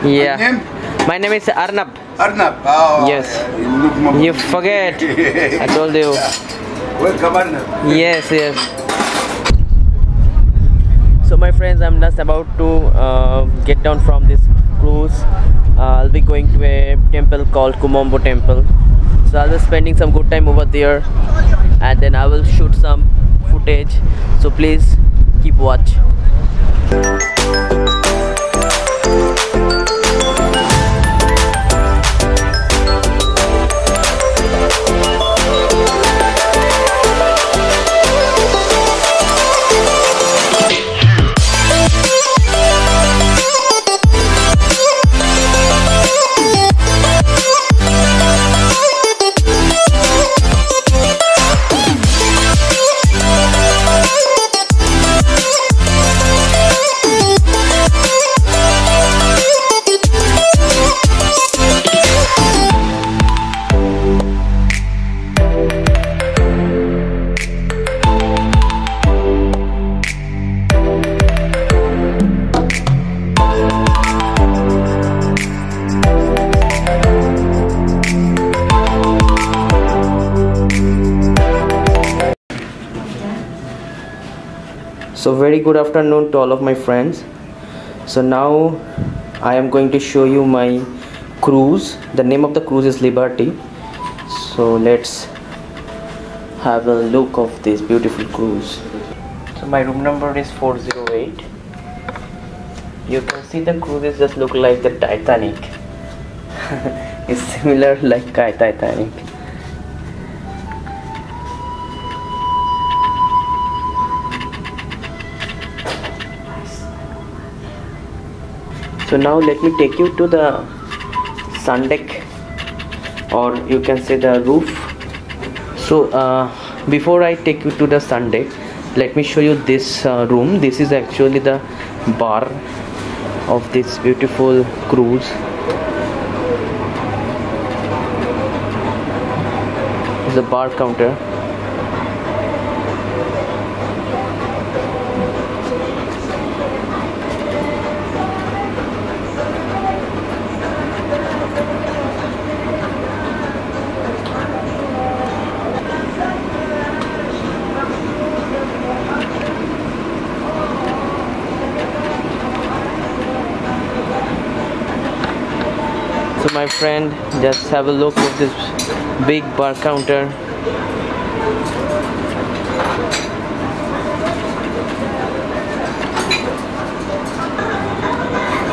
Yeah. Name? My name is Arnab. Arnab. Oh, Yes. You look more. You forget. I told you. Welcome, Arnab. Yes, yes. So my friends, I'm just about to get down from this cruise. I'll be going to a temple called Kumombo Temple. So I'll be spending some good time over there, and then I will shoot some footage. So please keep watch. So very good afternoon to all of my friends. So now I am going to show you my cruise. The name of the cruise is Liberty. So let's have a look of this beautiful cruise. So my room number is 408. You can see the cruise just look like the Titanic. It's similar like Titanic. So now let me take you to the sun deck, or you can say the roof. So before I take you to the sun deck, let me show you this room. This is actually the bar of this beautiful cruise. It's the bar counter. So my friend, just have a look at this big bar counter.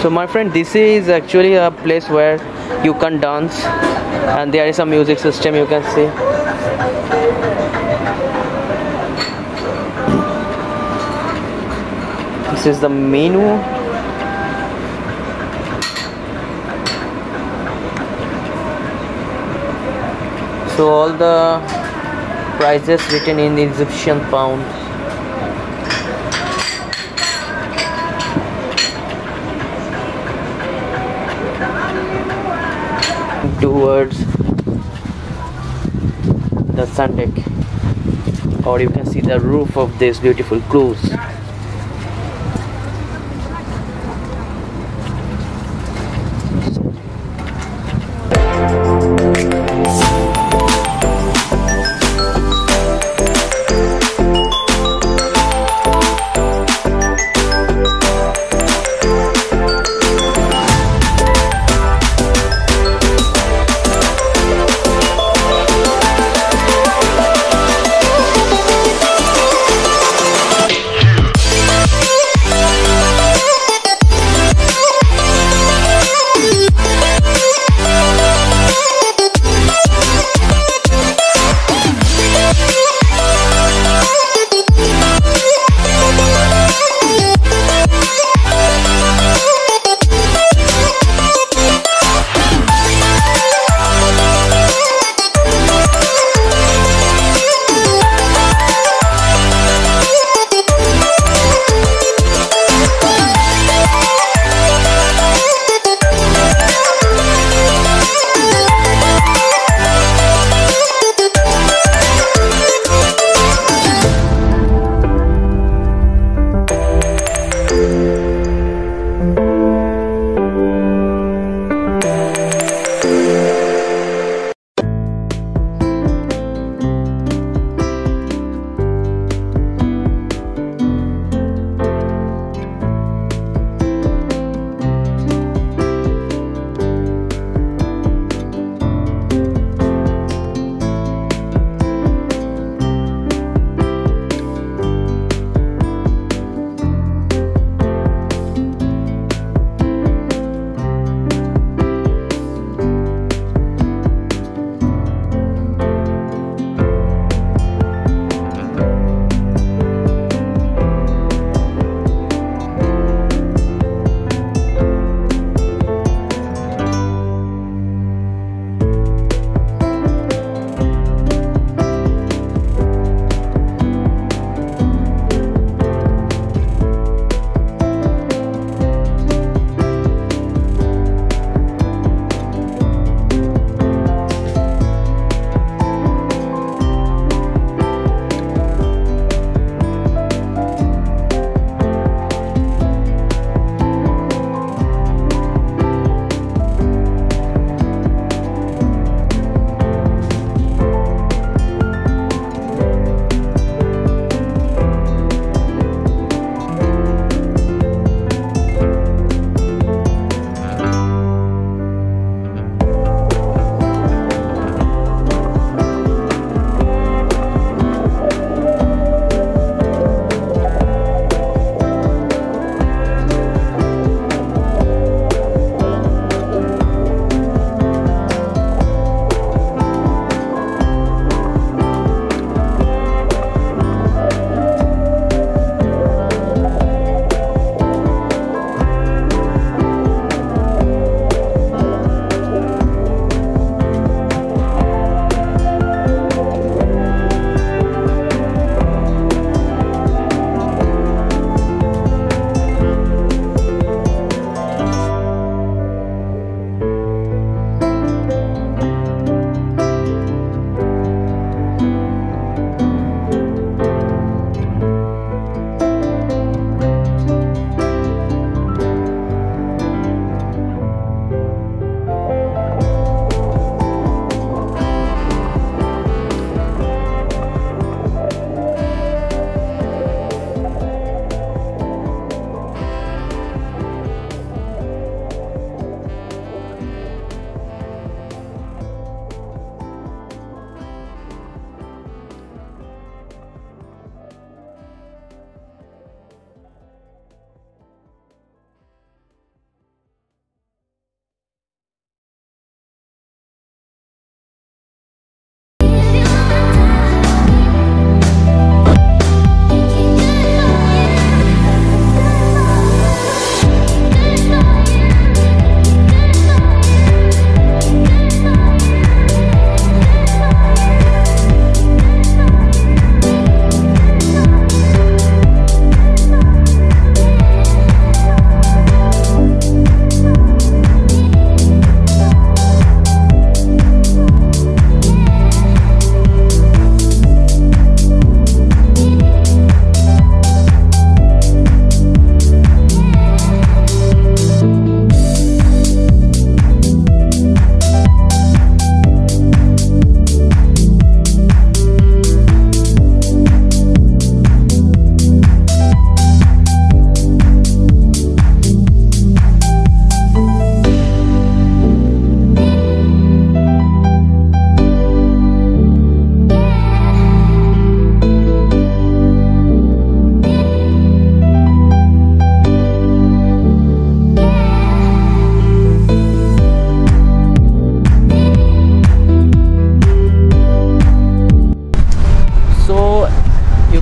So my friend, this is actually a place where you can dance, and there is a music system, you can see. This is the menu. So all the prices written in Egyptian pounds. Towards the sun deck, or you can see the roof of this beautiful cruise.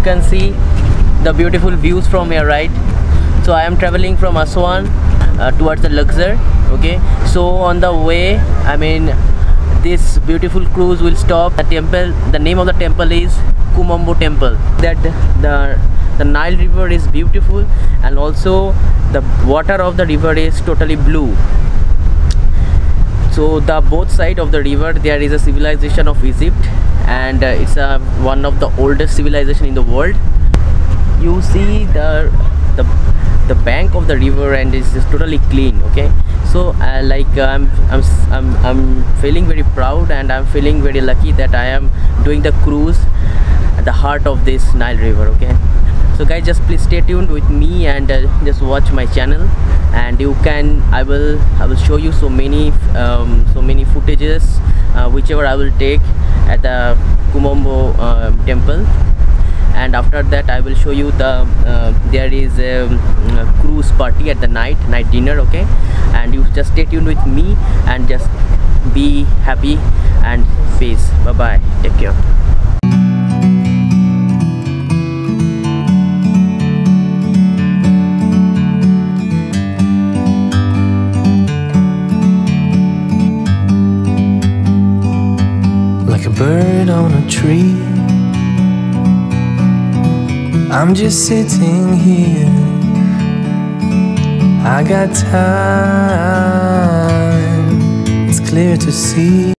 can see the beautiful views from here, right? So I am traveling from Aswan towards the Luxor. Okay, so on the way, I mean, this beautiful cruise will stop at the temple. The name of the temple is Kumombo Temple. That the Nile River is beautiful, and also the water of the river is totally blue. So the both side of the river there is a civilization of Egypt, and it's one of the oldest civilization in the world. You see the bank of the river, and it's just totally clean. Okay, so I'm feeling very proud, and I'm feeling very lucky that I am doing the cruise at the heart of this Nile River. Okay, so guys, just please stay tuned with me and just watch my channel, and you can I will show you so many footages whichever I will take at the Kumombo temple. And after that I will show you the there is a cruise party at the night dinner. Okay, and you just stay tuned with me and just be happy and peace. Bye bye, take care. Like a bird on a tree, I'm just sitting here. I got time, it's clear to see.